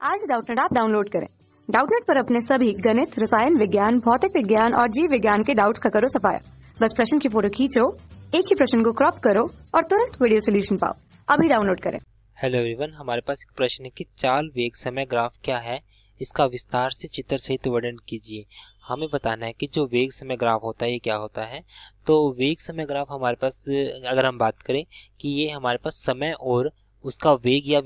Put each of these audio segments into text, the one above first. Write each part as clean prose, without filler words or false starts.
आज Doubtnut app download करें। Doubtnut पर अपने सभी गणित, रसायन विज्ञान, भौतिक विज्ञान और जीव विज्ञान के डाउट्स का करो सफाया। बस प्रश्न की फोटो खींचो, एक ही प्रश्न को क्रॉप करो और तुरंत वीडियो सोल्यूशन पाओ। अभी डाउनलोड करें। हेलो एवरीवन, हमारे पास एक प्रश्न है कि चाल वेग समय ग्राफ क्या है, इसका विस्तार से चित्र सहित वर्णन कीजिए। हमें बताना है कि जो वेग समय ग्राफ होता है ये क्या होता है। तो वेग समय ग्राफ हमारे पास अगर हम बात करें कि ये हमारे पास समय और उसका वेग या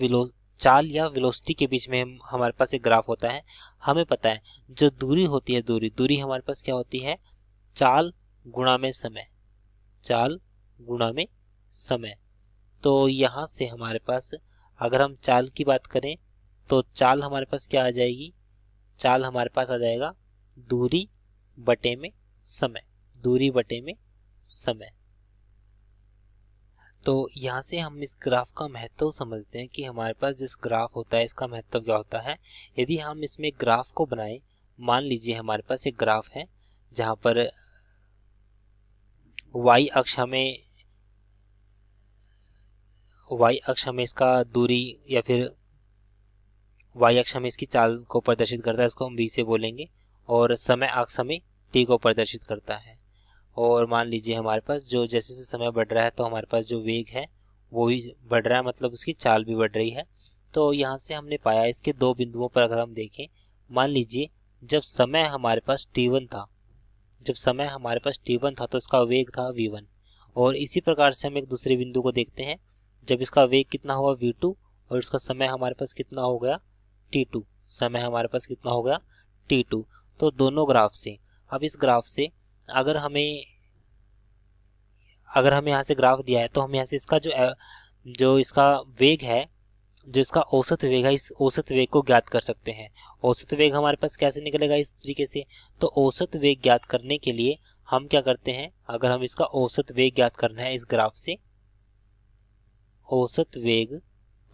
चाल या वेलोसिटी के बीच में हमारे पास एक ग्राफ होता है। हमें पता है जो दूरी होती है, दूरी हमारे पास क्या होती है, चाल गुणा में समय, चाल गुणा में समय। तो यहाँ से हमारे पास अगर हम चाल की बात करें तो चाल हमारे पास क्या आ जाएगी, चाल हमारे पास आ जाएगा दूरी बटे में समय, दूरी बटे में समय। तो यहाँ से हम इस ग्राफ का महत्व समझते हैं कि हमारे पास जिस ग्राफ होता है इसका महत्व क्या होता है। यदि हम इसमें ग्राफ को बनाए, मान लीजिए हमारे पास एक ग्राफ है जहाँ पर y अक्ष हमें इसका दूरी या फिर y अक्ष हमें इसकी चाल को प्रदर्शित करता है, इसको हम v से बोलेंगे, और समय अक्ष हमें t को प्रदर्शित करता है। और मान लीजिए हमारे पास जो जैसे जैसे समय बढ़ रहा है तो हमारे पास जो वेग है वो भी बढ़ रहा है, मतलब उसकी चाल भी बढ़ रही है। तो यहाँ से हमने पाया इसके दो बिंदुओं पर अगर हम देखें, मान लीजिए जब समय हमारे पास t1 था, जब समय हमारे पास t1 था तो इसका वेग था v1। और इसी प्रकार से हम एक दूसरे बिंदु को देखते हैं, जब इसका वेग कितना हुआ v2 और इसका समय हमारे पास कितना हो गया t2, समय हमारे पास कितना हो गया t2। तो दोनों ग्राफ से, अब इस ग्राफ से अगर हमें यहाँ से ग्राफ दिया है तो हम यहाँ से इसका जो इसका वेग है, जो इसका औसत वेग है, इस औसत वेग को ज्ञात कर सकते हैं। औसत वेग हमारे पास कैसे निकलेगा इस तरीके से, तो औसत वेग ज्ञात करने के लिए हम क्या करते हैं, अगर हम इसका औसत वेग ज्ञात करना है इस ग्राफ से, औसत वेग,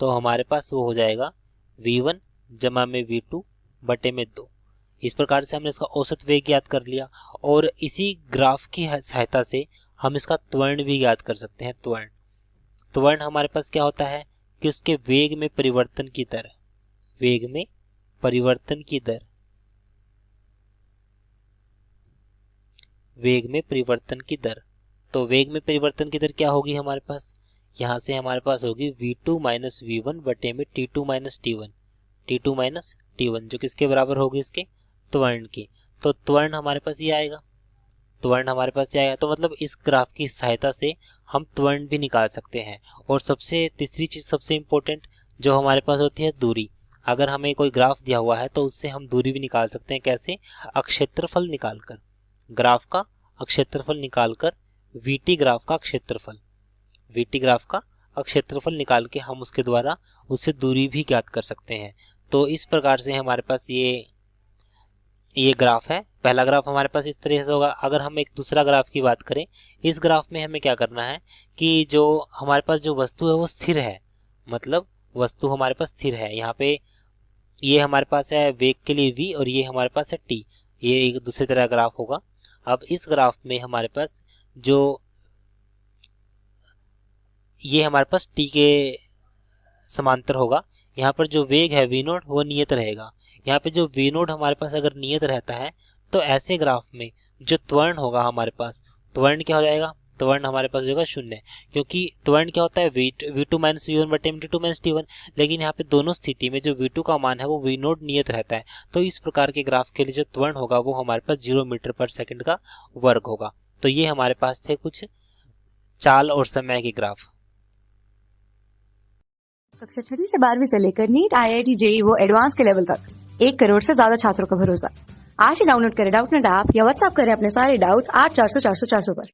तो हमारे पास वो हो जाएगा v1 जमा में v2 बटे में 2। इस प्रकार से हमने इसका औसत वेग ज्ञात कर लिया। और इसी ग्राफ की सहायता से हम इसका त्वरण भी ज्ञात कर सकते हैं। त्वरण हमारे पास क्या होता है कि उसके वेग में परिवर्तन की दर, वेग में परिवर्तन की दर, वेग में परिवर्तन की दर। तो वेग में परिवर्तन की दर क्या होगी हमारे पास, यहाँ से हमारे पास होगी v2 माइनस v1 बटे में t2 माइनस t1, जो किसके बराबर होगी, इसके त्वरण की। तो त्वरण हमारे पास ये आएगा, त्वरण हमारे पास ये आएगा। तो मतलब इस ग्राफ की सहायता से हम त्वरण भी निकाल सकते हैं। और तीसरी चीज सबसे इंपॉर्टेंट जो हमारे पास होती है दूरी। अगर हमें कोई ग्राफ दिया हुआ है तो उससे हम दूरी भी निकाल सकते हैं। कैसे, अक्षेत्रफल निकालकर, ग्राफ का अक्षेत्रफल निकालकर, वीटी ग्राफ का अक्षेत्रफल निकाल के हम उसके द्वारा उससे दूरी भी ज्ञात कर सकते हैं। तो इस प्रकार से हमारे पास ये ग्राफ है। पहला ग्राफ हमारे पास इस तरह से होगा। अगर हम एक दूसरा ग्राफ की बात करें, इस ग्राफ में हमें क्या करना है कि जो हमारे पास जो वस्तु है वो स्थिर है, मतलब वस्तु हमारे पास स्थिर है। यहाँ पे ये हमारे पास है वेग के लिए v और ये हमारे पास है t, ये एक दूसरी तरह ग्राफ होगा। अब इस ग्राफ में हमारे पास जो ये हमारे पास t के समांतर होगा, यहाँ पर जो वेग है v नोट वो नियत रहेगा। यहाँ पे जो v नोट हमारे पास अगर नियत रहता है तो ऐसे ग्राफ में जो त्वरण होगा हमारे पास, त्वरण क्या हो जाएगा, त्वरण हमारे पास होगा 0, क्योंकि त्वरण क्या होता है v2 माइनस v1 बटे में t2 माइनस t1। लेकिन यहाँ पे दोनों स्थिति में जो v2 का मान है वो v नोट नियत रहता है। तो इस प्रकार के ग्राफ के लिए जो त्वरण होगा वो हमारे पास 0 मीटर पर सेकंड का वर्ग होगा। तो ये हमारे पास थे कुछ चाल और समय के ग्राफ। कक्षा 6 से 12वीं से लेकर नीट, IIT, JEE वो एडवांस के लेवल तक 1 करोड़ से ज्यादा छात्रों का भरोसा। आज ही डाउनलोड करें डाउटनेट ऐप या व्हाट्सएप करें अपने सारे डाउट्स 8400 400 400 पर।